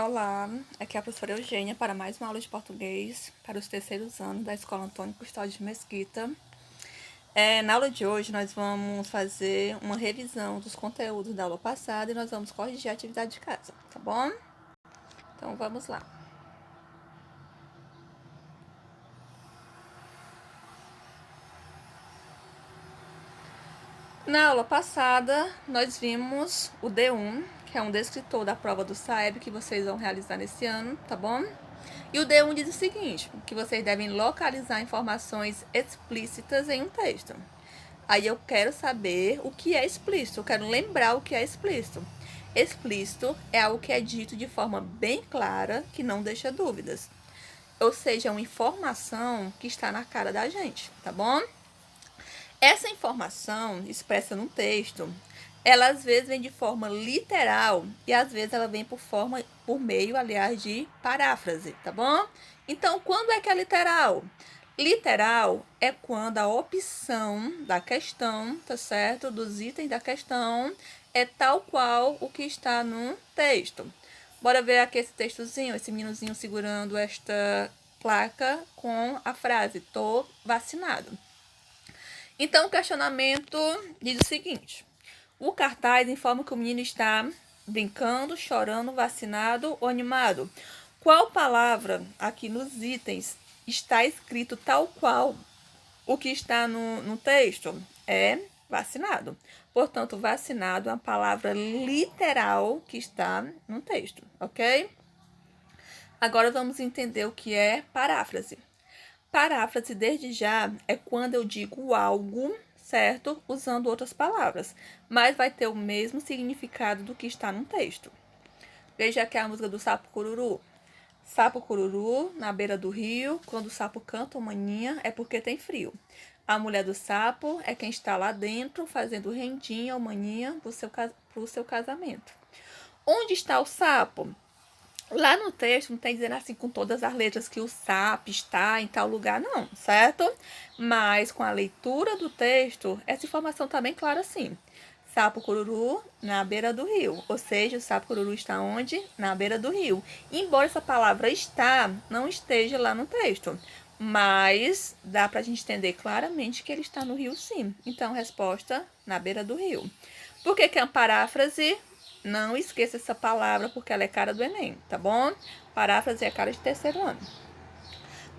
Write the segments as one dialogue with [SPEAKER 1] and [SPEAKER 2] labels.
[SPEAKER 1] Olá, aqui é a professora Eugênia para mais uma aula de português para os terceiros anos da Escola Antônio Custódio de Mesquita. Na aula de hoje nós vamos fazer uma revisão dos conteúdos da aula passada e nós vamos corrigir a atividade de casa, tá bom? Então vamos lá. Na aula passada nós vimos o D1, que é um descritor da prova do SAEB que vocês vão realizar nesse ano, tá bom? E o D1 diz o seguinte, que vocês devem localizar informações explícitas em um texto. Aí eu quero saber o que é explícito, eu quero lembrar o que é explícito. Explícito é algo que é dito de forma bem clara, que não deixa dúvidas. Ou seja, é uma informação que está na cara da gente, tá bom? Essa informação expressa no texto, ela às vezes vem de forma literal e às vezes ela vem por meio, aliás, de paráfrase, tá bom? Então, quando é que é literal? Literal é quando a opção da questão, tá certo? Dos itens da questão é tal qual o que está no texto. Bora ver aqui esse textozinho, esse meninozinho segurando esta placa com a frase: tô vacinado. Então, o questionamento diz o seguinte: o cartaz informa que o menino está brincando, chorando, vacinado ou animado. Qual palavra aqui nos itens está escrito tal qual o que está no texto? É vacinado. Portanto, vacinado é uma palavra literal que está no texto, ok? Agora vamos entender o que é paráfrase. Paráfrase, desde já, é quando eu digo algo, certo? Usando outras palavras, mas vai ter o mesmo significado do que está no texto. Veja aqui a música do Sapo Cururu. Sapo cururu, na beira do rio, quando o sapo canta uma maninha, é porque tem frio. A mulher do sapo é quem está lá dentro, fazendo rendinha ou maninha pro seu casamento. Onde está o sapo? Lá no texto não tem dizendo assim com todas as letras que o sapo está em tal lugar, não, certo? Mas com a leitura do texto, essa informação está bem clara assim. Sapo cururu na beira do rio. Ou seja, o sapo cururu está onde? Na beira do rio. Embora essa palavra está não esteja lá no texto. Mas dá para a gente entender claramente que ele está no rio sim. Então, resposta na beira do rio. Por que é uma paráfrase? Não esqueça essa palavra, porque ela é cara do Enem, tá bom? Paráfrase é cara de terceiro ano.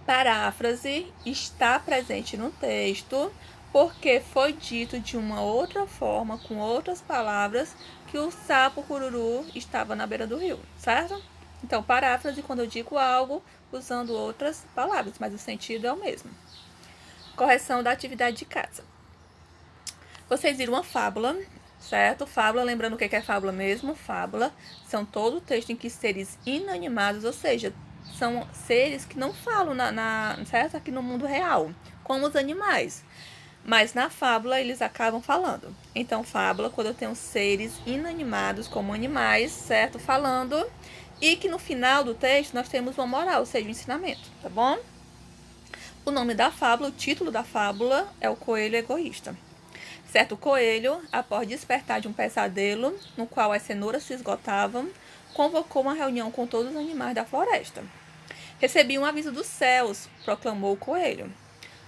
[SPEAKER 1] Paráfrase está presente no texto porque foi dito de uma outra forma, com outras palavras, que o sapo cururu estava na beira do rio, certo? Então, paráfrase quando eu digo algo usando outras palavras, mas o sentido é o mesmo. Correção da atividade de casa. Vocês viram uma fábula, certo? Fábula, lembrando o que é fábula mesmo? Fábula são todo o texto em que seres inanimados, ou seja, são seres que não falam certo? Aqui no mundo real, como os animais. Mas na fábula eles acabam falando. Então, fábula, quando eu tenho seres inanimados como animais, certo? Falando, e que no final do texto nós temos uma moral, ou seja, um ensinamento, tá bom? O nome da fábula, o título da fábula é O Coelho Egoísta. Certo coelho, após despertar de um pesadelo, no qual as cenouras se esgotavam, convocou uma reunião com todos os animais da floresta. Recebi um aviso dos céus, proclamou o coelho.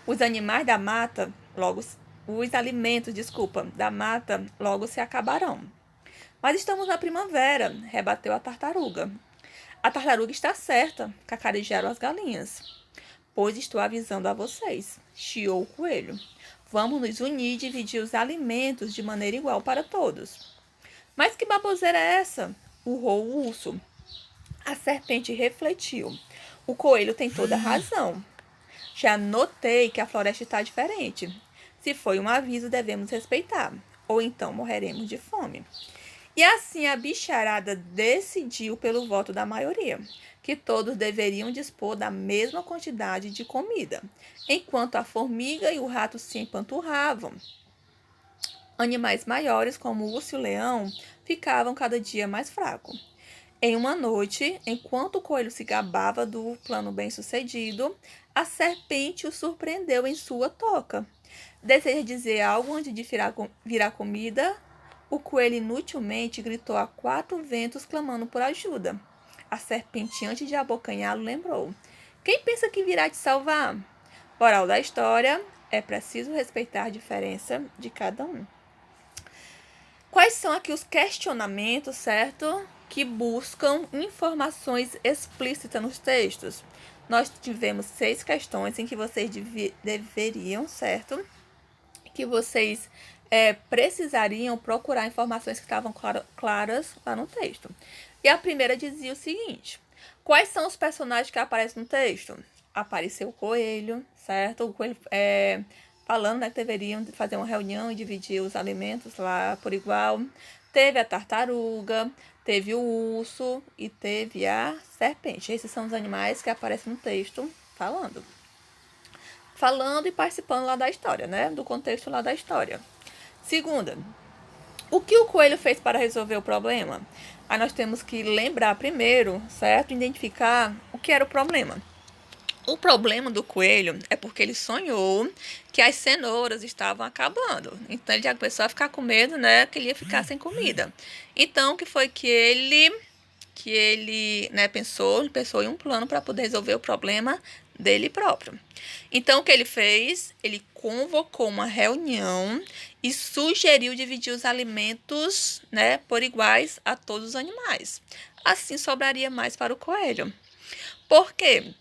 [SPEAKER 1] Os animais da mata, os alimentos, da mata, logo se acabarão. Mas estamos na primavera, rebateu a tartaruga. A tartaruga está certa, cacarejaram as galinhas. Pois estou avisando a vocês, chiou o coelho. Vamos nos unir e dividir os alimentos de maneira igual para todos. Mas que baboseira é essa? Urrou o urso. A serpente refletiu. O coelho tem toda a razão. Já notei que a floresta está diferente. Se foi um aviso, devemos respeitar, ou então morreremos de fome. E assim a bicharada decidiu pelo voto da maioria, que todos deveriam dispor da mesma quantidade de comida, enquanto a formiga e o rato se empanturravam. Animais maiores, como o urso e o leão, ficavam cada dia mais fracos. Em uma noite, enquanto o coelho se gabava do plano bem-sucedido, a serpente o surpreendeu em sua toca. Deseja dizer algo antes de virar comida? O coelho inutilmente gritou a quatro ventos, clamando por ajuda. A serpente, antes de abocanhá-lo, lembrou: quem pensa que virá te salvar? Moral da história: é preciso respeitar a diferença de cada um. Quais são aqui os questionamentos, certo? Que buscam informações explícitas nos textos. Nós tivemos 6 questões em que vocês deveriam, certo? Que vocês precisariam procurar informações que estavam claras lá no texto. E a primeira dizia o seguinte: quais são os personagens que aparecem no texto? Apareceu o coelho, certo? O coelho falando, né, que deveriam fazer uma reunião e dividir os alimentos lá por igual. Teve a tartaruga, teve o urso e teve a serpente. Esses são os animais que aparecem no texto falando e participando lá da história, né? Do contexto lá da história. Segunda, o que o coelho fez para resolver o problema? Aí nós temos que lembrar primeiro, certo? Identificar o que era o problema. O problema do coelho é porque ele sonhou que as cenouras estavam acabando. Então ele já começou a ficar com medo, né? Que ele ia ficar sem comida. Então, o que foi que ele pensou em um plano para poder resolver o problema dele próprio. Então, o que ele fez? Ele convocou uma reunião e sugeriu dividir os alimentos, né, por iguais a todos os animais. Assim, sobraria mais para o coelho. Por quê?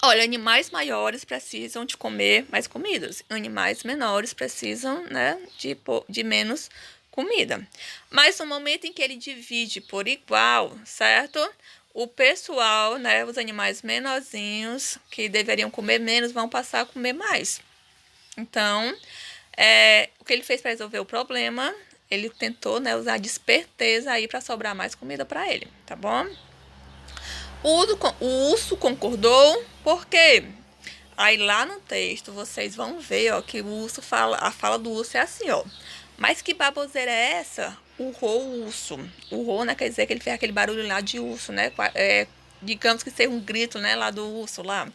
[SPEAKER 1] Olha, animais maiores precisam de comer mais comidas. Animais menores precisam, né, de menos comida. Mas no momento em que ele divide por igual, certo? O pessoal, né, os animais menorzinhos, que deveriam comer menos, vão passar a comer mais. Então, o que ele fez para resolver o problema, ele tentou, né, usar a desperteza aí para sobrar mais comida para ele, tá bom? O urso concordou, por quê? Aí lá no texto vocês vão ver, ó, que o urso a fala do urso é assim, ó. Mas que baboseira é essa? Urrou o urso. Urrou, né? Quer dizer que ele fez aquele barulho lá de urso, né? Digamos que seja um grito, né? Lá do urso lá.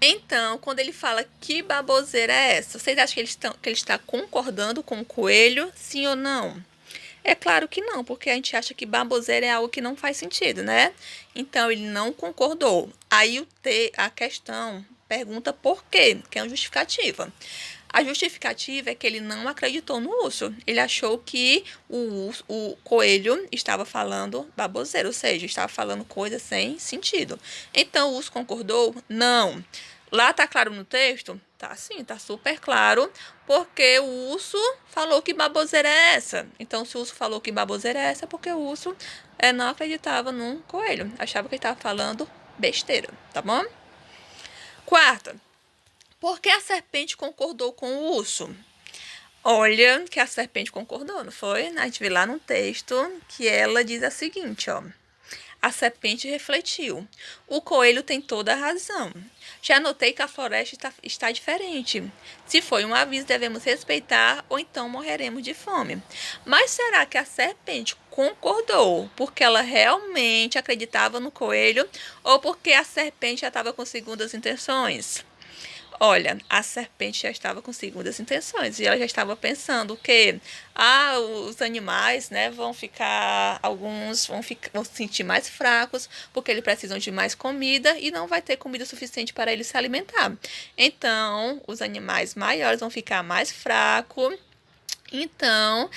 [SPEAKER 1] Então, quando ele fala que baboseira é essa? Vocês acham que ele está concordando com o coelho? Sim ou não? É claro que não, porque a gente acha que baboseira é algo que não faz sentido, né? Então, ele não concordou. Aí a questão pergunta por quê, que é uma justificativa. A justificativa é que ele não acreditou no urso. Ele achou que o coelho estava falando baboseira, ou seja, estava falando coisa sem sentido. Então, o urso concordou? Não. Lá tá claro no texto? Tá sim, tá super claro, porque o urso falou que baboseira é essa. Então, se o urso falou que baboseira é essa, é porque o urso não acreditava num coelho. Achava que ele estava falando besteira, tá bom? Quarta, por que a serpente concordou com o urso? Olha que a serpente concordou, não foi? A gente vê lá no texto que ela diz a seguinte, ó. A serpente refletiu. O coelho tem toda a razão. Já notei que a floresta está diferente. Se foi um aviso, devemos respeitar ou então morreremos de fome. Mas será que a serpente concordou porque ela realmente acreditava no coelho ou porque a serpente já estava com segundas intenções? Olha, a serpente já estava com segundas intenções e ela já estava pensando que os animais, né, alguns vão se sentir mais fracos porque eles precisam de mais comida e não vai ter comida suficiente para eles se alimentar. Então, os animais maiores vão ficar mais fracos. Então,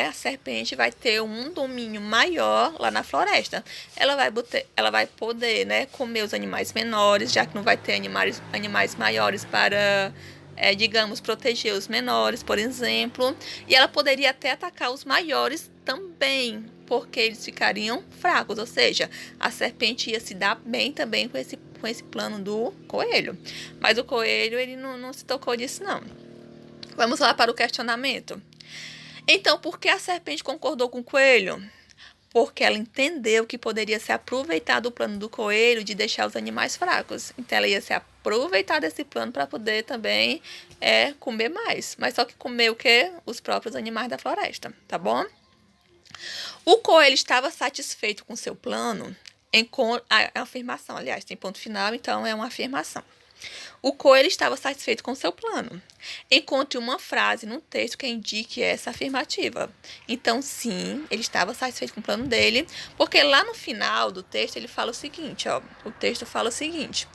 [SPEAKER 1] a serpente vai ter um domínio maior lá na floresta. Ela vai poder, né, comer os animais menores, já que não vai ter animais maiores para, digamos, proteger os menores, por exemplo. E ela poderia até atacar os maiores também, porque eles ficariam fracos. Ou seja, a serpente ia se dar bem também com esse plano do coelho. Mas o coelho, ele não se tocou disso, não. Vamos lá para o questionamento. Então, por que a serpente concordou com o coelho? Porque ela entendeu que poderia se aproveitar do plano do coelho de deixar os animais fracos. Então, ela ia se aproveitar desse plano para poder também comer mais. Mas só que comer o quê? Os próprios animais da floresta, tá bom? O coelho estava satisfeito com seu plano? A afirmação, aliás, tem ponto final, então é uma afirmação. O coelho estava satisfeito com seu plano. Encontre uma frase no texto que indique essa afirmativa. Então, sim, ele estava satisfeito com o plano dele, porque lá no final do texto ele fala o seguinte, ó. O texto fala o seguinte: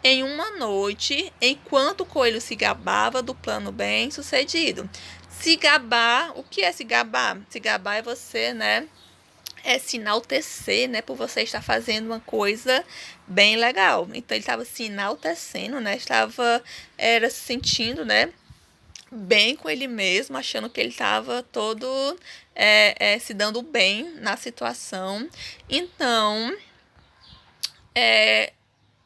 [SPEAKER 1] em uma noite, enquanto o coelho se gabava do plano bem-sucedido. Se gabar, o que é se gabar? Se gabar é você, né? É se enaltecer, né, por você estar fazendo uma coisa bem legal. Então ele estava se enaltecendo, né, era se sentindo, né, bem com ele mesmo, achando que ele estava todo se dando bem na situação. Então,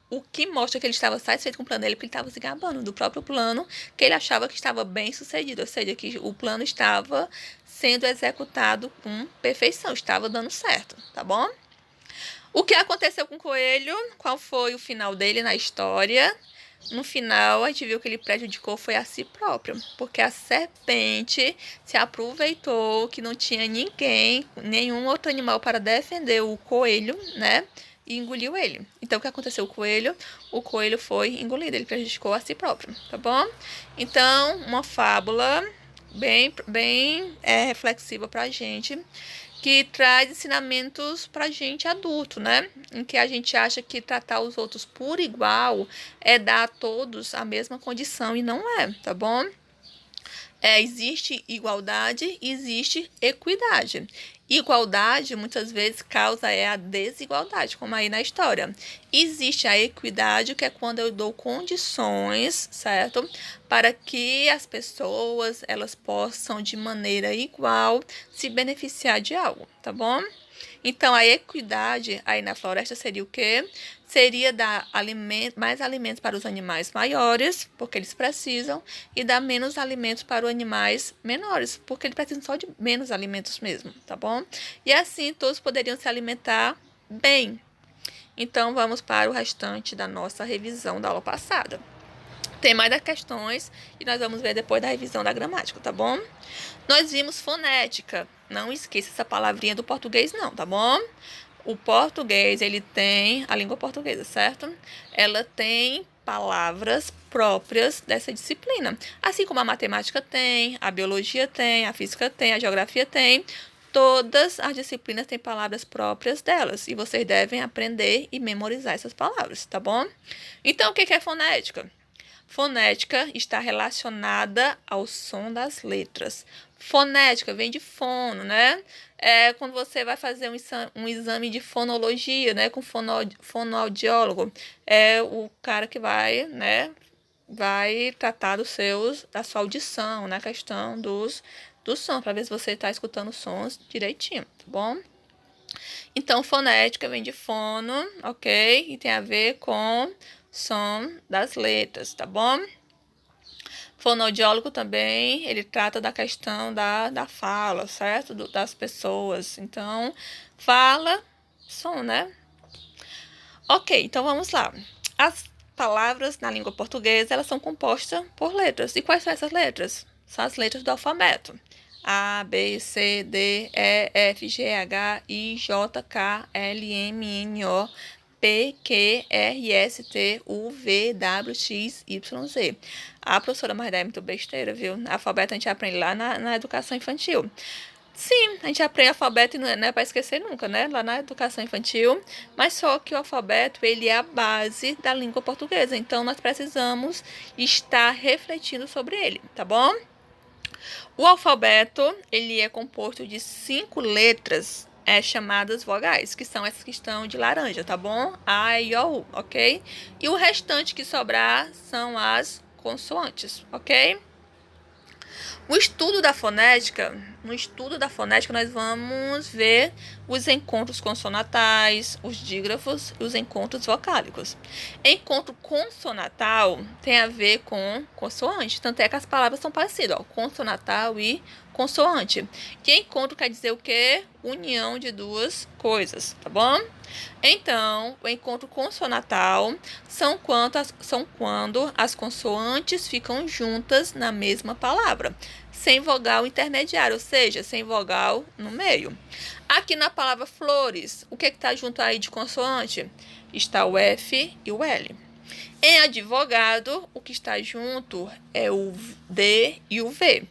[SPEAKER 1] o que mostra que ele estava satisfeito com o plano dele, porque ele estava se gabando do próprio plano, que ele achava que estava bem sucedido, ou seja, que o plano estava sendo executado com perfeição, estava dando certo, tá bom? O que aconteceu com o coelho? Qual foi o final dele na história? No final, a gente viu que ele prejudicou foi a si próprio, porque a serpente se aproveitou que não tinha ninguém, nenhum outro animal para defender o coelho, né? E engoliu ele. Então, o que aconteceu com o coelho? O coelho foi engolido, ele prejudicou a si próprio, tá bom? Então, uma fábula bem reflexiva pra gente, que traz ensinamentos pra gente adulto, né? Em que a gente acha que tratar os outros por igual é dar a todos a mesma condição, e não é, tá bom? Existe igualdade, existe equidade. Igualdade muitas vezes causa a desigualdade, como aí na história. Existe a equidade, que é quando eu dou condições, certo? Para que as pessoas elas possam de maneira igual se beneficiar de algo, tá bom? Então, a equidade aí na floresta seria o quê? Seria dar mais alimentos para os animais maiores, porque eles precisam, e dar menos alimentos para os animais menores, porque eles precisam só de menos alimentos mesmo, tá bom? E assim todos poderiam se alimentar bem. Então, vamos para o restante da nossa revisão da aula passada. Tem mais das questões e nós vamos ver depois da revisão da gramática, tá bom? Nós vimos fonética. Não esqueça essa palavrinha do português não, tá bom? O português, ele tem, a língua portuguesa, certo? Ela tem palavras próprias dessa disciplina. Assim como a matemática tem, a biologia tem, a física tem, a geografia tem. Todas as disciplinas têm palavras próprias delas. E vocês devem aprender e memorizar essas palavras, tá bom? Então, o que é fonética? Fonética está relacionada ao som das letras. Fonética vem de fono, né? É quando você vai fazer um exame de fonologia, né? Com fonoaudiólogo. É o cara que vai, né? Vai tratar da sua audição, na questão do som, para ver se você está escutando sons direitinho, tá bom? Então, fonética vem de fono, ok? E tem a ver com som das letras, tá bom? Fonoaudiólogo também, ele trata da questão da fala, certo? Das pessoas. Então, fala, som, né? Ok, então vamos lá. As palavras na língua portuguesa, elas são compostas por letras. E quais são essas letras? São as letras do alfabeto. A, B, C, D, E, F, G, H, I, J, K, L, M, N, O, P, Q, R, S, T, U, V, W, X, Y, Z. A professora Maria é muito besteira, viu? Alfabeto a gente aprende lá na educação infantil. Sim, a gente aprende alfabeto e não é para esquecer nunca, né? Lá na educação infantil. Mas só que o alfabeto, ele é a base da língua portuguesa. Então, nós precisamos estar refletindo sobre ele, tá bom? O alfabeto, ele é composto de 5 letras chamadas vogais, que são essas que estão de laranja, tá bom? A, I, O, U, ok? E o restante que sobrar são as consoantes, ok? No estudo da fonética, nós vamos ver os encontros consonatais, os dígrafos e os encontros vocálicos. Encontro consonatal tem a ver com consoante, tanto é que as palavras são parecidas, ó, consonatal e consoante. E encontro quer dizer o quê? União de duas coisas, tá bom? Então, o encontro consonatal são quando as consoantes ficam juntas na mesma palavra, sem vogal intermediário, ou seja, sem vogal no meio. Aqui na palavra flores, o que está junto aí de consoante? Está o F e o L. Em advogado, o que está junto é o D e o V.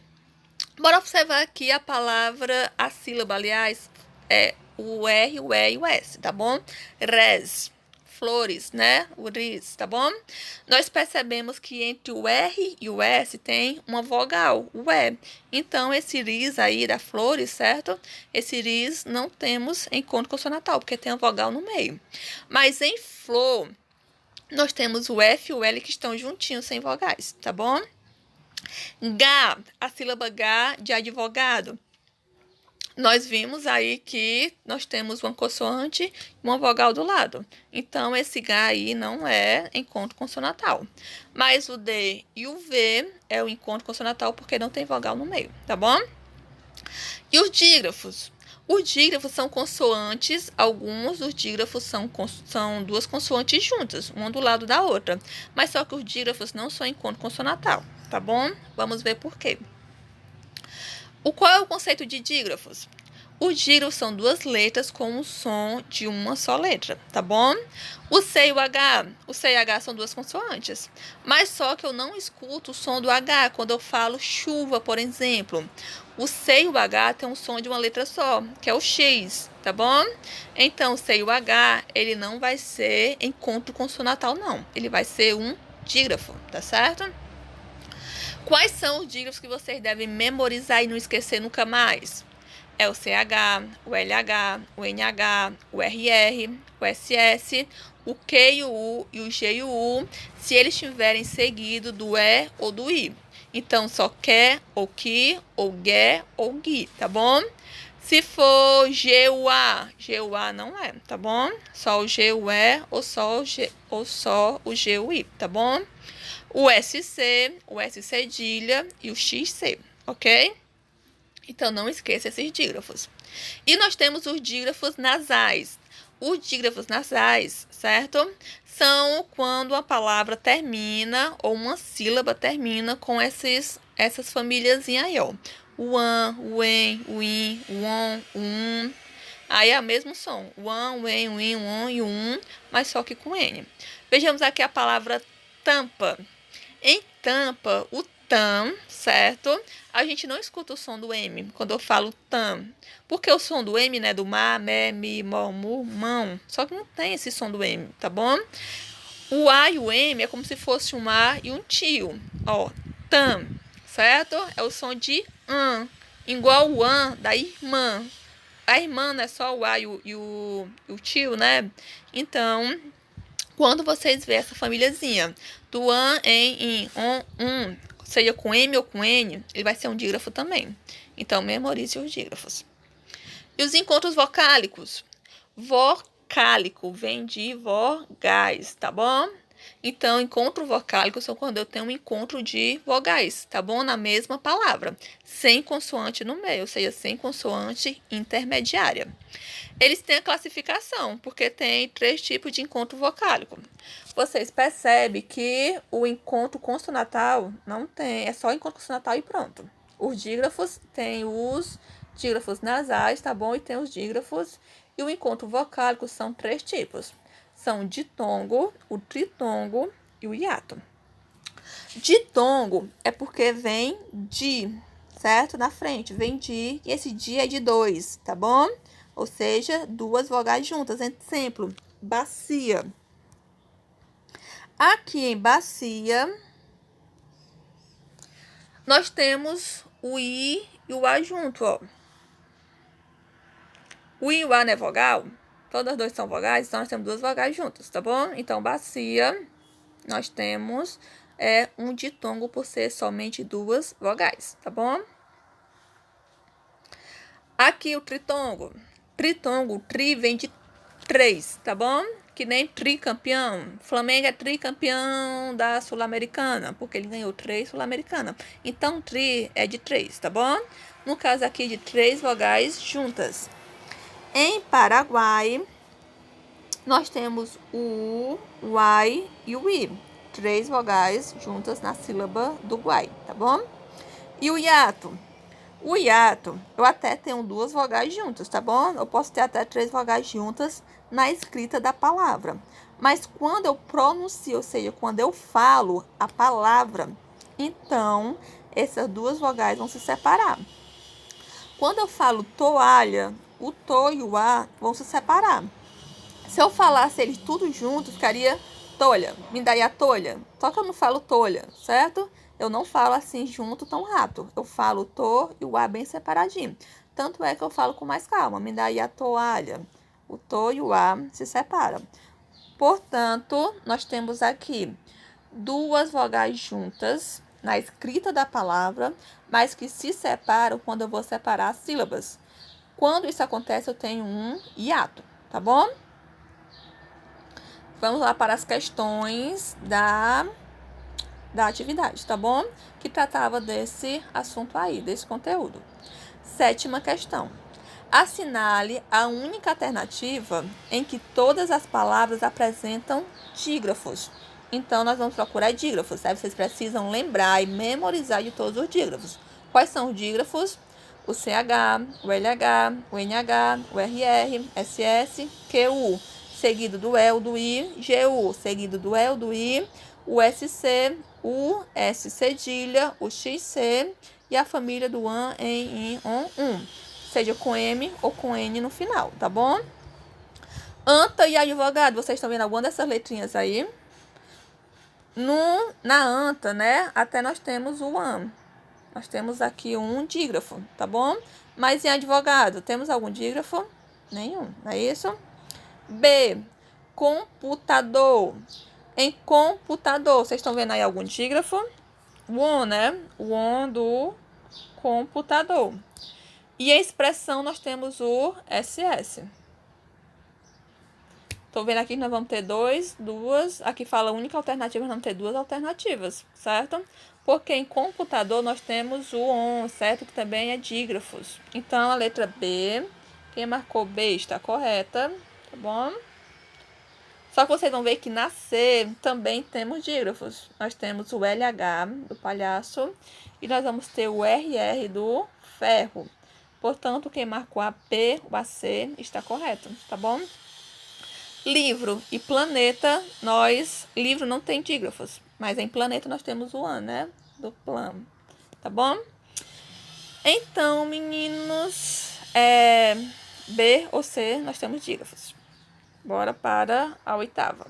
[SPEAKER 1] Bora observar aqui a palavra, a sílaba, aliás, é o R, o E e o S, tá bom? Res, flores, né? O ris, tá bom? Nós percebemos que entre o R e o S tem uma vogal, o E. Então, esse ris aí da flores, certo? Esse ris não temos em encontro consonantal, porque tem a vogal no meio. Mas em flor, nós temos o F e o L que estão juntinhos, sem vogais, tá bom? G, a sílaba G de advogado. Nós vimos aí que nós temos uma consoante e uma vogal do lado. Então, esse G aí não é encontro consonantal. Mas o D e o V é o encontro consonantal porque não tem vogal no meio, tá bom? E os dígrafos? Os dígrafos são consoantes, alguns dos dígrafos são duas consoantes juntas, uma do lado da outra. Mas só que os dígrafos não são encontro consonantal, tá bom? Vamos ver por quê. Qual é o conceito de dígrafos? Os dígrafos são duas letras com o som de uma só letra, tá bom? O C e o H são duas consoantes. Mas só que eu não escuto o som do H quando eu falo chuva, por exemplo. O C e o H tem um som de uma letra só, que é o X, tá bom? Então, o C e o H, ele não vai ser encontro consonantal, não. Ele vai ser um dígrafo, tá certo? Quais são os dígrafos que vocês devem memorizar e não esquecer nunca mais? É o CH, o LH, o NH, o RR, o SS, o Q e o U e o G e o U, se eles estiverem seguidos do E ou do I. Então, só que, ou que, ou gue, ou gui, tá bom? Se for GUA, GUA não é, tá bom? Só o GUE ou só o GUI, tá bom? O SC, o S cedilha e o XC, ok? Então, não esqueça esses dígrafos. E nós temos os dígrafos nasais. Os dígrafos nasais, certo? São quando a palavra termina ou uma sílaba termina com essas famíliazinhas aí, ó. O an, o en, o in, o on, o um. Aí é o mesmo som. O an, o en, o in, o on e o um, mas só que com N. Vejamos aqui a palavra tampa. Em tampa, o tam, certo? A gente não escuta o som do M quando eu falo tam. Porque o som do M, né? Do ma, me, mi, mo, mu, mão. Só que não tem esse som do M, tá bom? O A e o M é como se fosse um A e um tio. Ó, tam, certo? É o som de an. Igual o an da irmã. A irmã não é só o A e o tio, né? Então, quando vocês verem essa famíliazinha do an, en, in, on, seja com M ou com N, ele vai ser um dígrafo também. Então, memorize os dígrafos. E os encontros vocálicos? Vocálico vem de vogais, tá bom? Então, encontro vocálico são quando eu tenho um encontro de vogais, tá bom? Na mesma palavra, sem consoante no meio, ou seja, sem consoante intermediária. Eles têm a classificação, porque tem 3 tipos de encontro vocálico. Vocês percebem que o encontro consonantal não tem, é só encontro consonantal e pronto. Os dígrafos tem os dígrafos nasais, tá bom? E tem os dígrafos. E o encontro vocálico são 3 tipos. São o ditongo, o tritongo e o hiato. Ditongo é porque vem de, certo? Na frente, vem de, e esse de é de 2, tá bom? Ou seja, 2 vogais juntas. Exemplo, bacia. Aqui em bacia, nós temos o I e o A junto, ó. O I e o A não é vogal? Todas as 2 são vogais, então nós temos 2 vogais juntas, tá bom? Então, bacia, nós temos um ditongo por ser somente 2 vogais, tá bom? Aqui o tritongo. Tritongo, tri vem de 3, tá bom? Que nem tricampeão. Flamengo é tricampeão da Sul-Americana, porque ele ganhou 3 Sul-Americana. Então, tri é de 3, tá bom? No caso aqui de 3 vogais juntas. Em Paraguai, nós temos o U, o ai e o I. 3 vogais juntas na sílaba do guai, tá bom? E o hiato? O hiato, eu até tenho 2 vogais juntas, tá bom? Eu posso ter até 3 vogais juntas na escrita da palavra. Mas quando eu pronuncio, ou seja, quando eu falo a palavra, então essas duas vogais vão se separar. Quando eu falo toalha, o to e o a vão se separar. Se eu falasse eles tudo junto, ficaria tolha, me daria tolha. Só que eu não falo tolha, certo? Eu não falo assim junto tão rápido. Eu falo to e o a bem separadinho. Tanto é que eu falo com mais calma, me daria toalha. O to e o a se separam. Portanto, nós temos aqui duas vogais juntas na escrita da palavra, mas que se separam quando eu vou separar as sílabas. Quando isso acontece, eu tenho um hiato, tá bom? Vamos lá para as questões da atividade, tá bom? Que tratava desse assunto aí, desse conteúdo. 7ª questão. Assinale a única alternativa em que todas as palavras apresentam dígrafos. Então, nós vamos procurar dígrafos, certo? Vocês precisam lembrar e memorizar de todos os dígrafos. Quais são os dígrafos? O CH, o LH, o NH, o RR, SS, QU, seguido do E, do I, GU, seguido do E, do I, o SC, o S cedilha, o XC e a família do AN, EN, IN, ON, seja com M ou com N no final, tá bom? Anta e advogado, vocês estão vendo alguma dessas letrinhas aí? Na anta, né, até nós temos o AN. Nós temos aqui um dígrafo, tá bom? Mas em advogado, temos algum dígrafo? Nenhum, não é isso? B, computador. Em computador, vocês estão vendo aí algum dígrafo? O on, né? O on do computador. E em expressão, nós temos o SS. Estou vendo aqui que nós vamos ter duas. Aqui fala única alternativa, nós vamos ter duas alternativas, certo? Porque em computador nós temos o on, certo? Que também é dígrafos. Então, a letra B, quem marcou B está correta, tá bom? Só que vocês vão ver que na C também temos dígrafos. Nós temos o LH do palhaço e nós vamos ter o RR do ferro. Portanto, quem marcou a P, o AC, está correto, tá bom? Livro e planeta, livro não tem dígrafos, mas em planeta nós temos o an, né? Do plan, tá bom? Então, meninos, B ou C, nós temos dígrafos. Bora para a 8ª.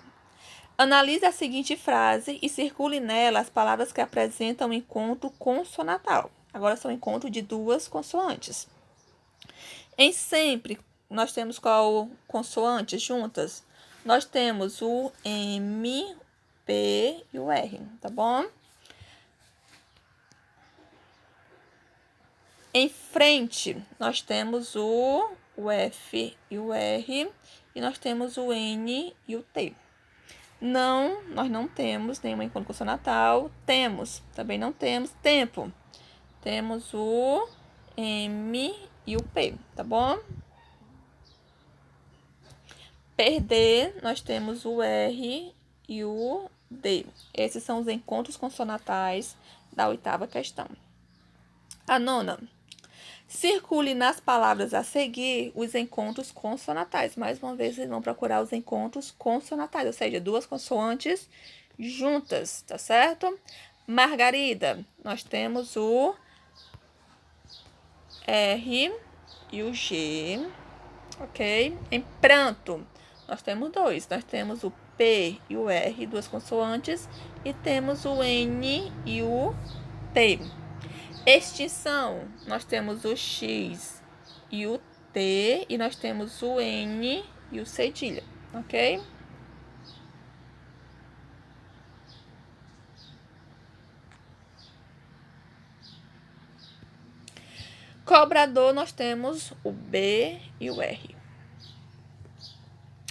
[SPEAKER 1] Analise a seguinte frase e circule nela as palavras que apresentam encontro consonantal. Agora são encontro de duas consoantes. Em sempre, nós temos qual consoante juntas? Nós temos o M, P e o R, tá bom? Em frente, nós temos o F e o R e nós temos o N e o T. Não, nós não temos nenhuma encontro consonantal. Também não temos tempo. Temos o M e o P, tá bom? Perder, nós temos o R e o D. Esses são os encontros consonantais da 8ª questão. A 9ª. Circule nas palavras a seguir os encontros consonantais. Mais uma vez, vocês vão procurar os encontros consonantais, ou seja, duas consoantes juntas, tá certo? Margarida, nós temos o R e o G, ok? Em pranto, nós temos dois. Nós temos o P e o R, duas consoantes, e temos o N e o T. Extinção, nós temos o X e o T, e nós temos o N e o cedilha, ok? Cobrador, nós temos o B e o R.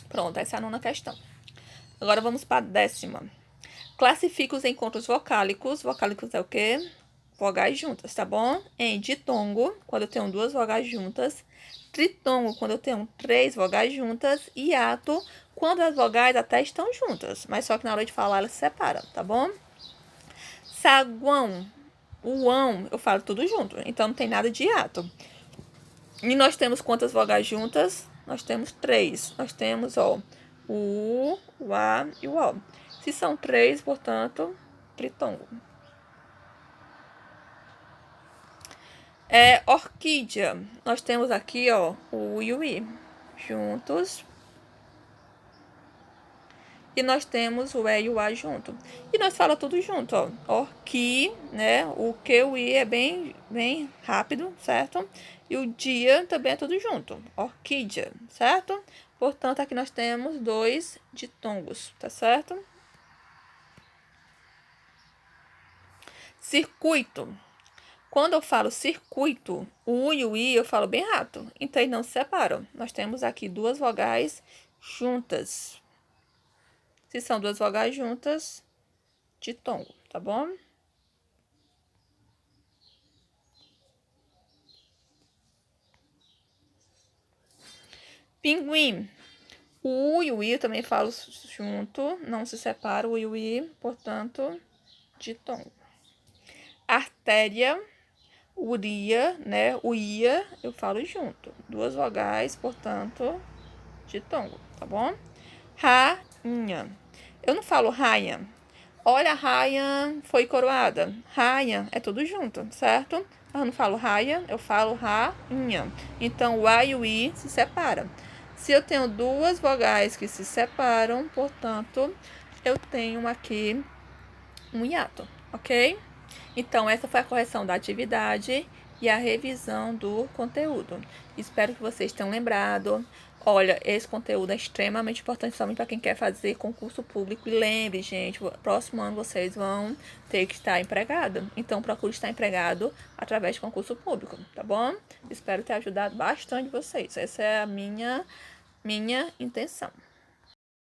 [SPEAKER 1] Pronto, essa é a 9ª questão. Agora vamos para a 10ª. Classifica os encontros vocálicos. Vocálicos é o quê? Vogais juntas, tá bom? Em ditongo, quando eu tenho duas vogais juntas. Tritongo, quando eu tenho 3 vogais juntas. E hiato, quando as vogais até estão juntas, mas só que na hora de falar elas se separam, tá bom? Saguão, o ão, eu falo tudo junto, então não tem nada de hiato. E nós temos quantas vogais juntas? Nós temos 3. Nós temos, U, o A e o O. Se são 3, portanto, tritongo. Orquídea. Nós temos aqui, ó, o U e o I juntos. E nós temos o E e o A junto. E nós fala tudo junto, ó. Orqui, né? O Q e o I é bem rápido, certo? E o dia também é tudo junto. Orquídea, certo? Portanto, aqui nós temos 2 ditongos, tá certo? Circuito. Quando eu falo circuito, o U e o I eu falo bem rápido. Então, eles não se separam. Nós temos aqui 2 vogais juntas. Se são 2 vogais juntas, ditongo, tá bom? Pinguim. O U e o I eu também falo junto, não se separa o U e o I, portanto, ditongo. Artéria, uria, né? O ia eu falo junto. 2 vogais, portanto, ditongo, tá bom? Rainha. Eu não falo rainha. Olha, a rainha foi coroada. Rainha é tudo junto, certo? Eu não falo raia, eu falo rainha. Então, o A e o I se separam. Se eu tenho 2 vogais que se separam, portanto, eu tenho aqui um hiato, ok? Então, essa foi a correção da atividade e a revisão do conteúdo. Espero que vocês tenham lembrado. Olha, esse conteúdo é extremamente importante somente para quem quer fazer concurso público. E lembre, gente, próximo ano vocês vão ter que estar empregado. Então, procure estar empregado através de concurso público, tá bom? Espero ter ajudado bastante vocês. Essa é a minha intenção.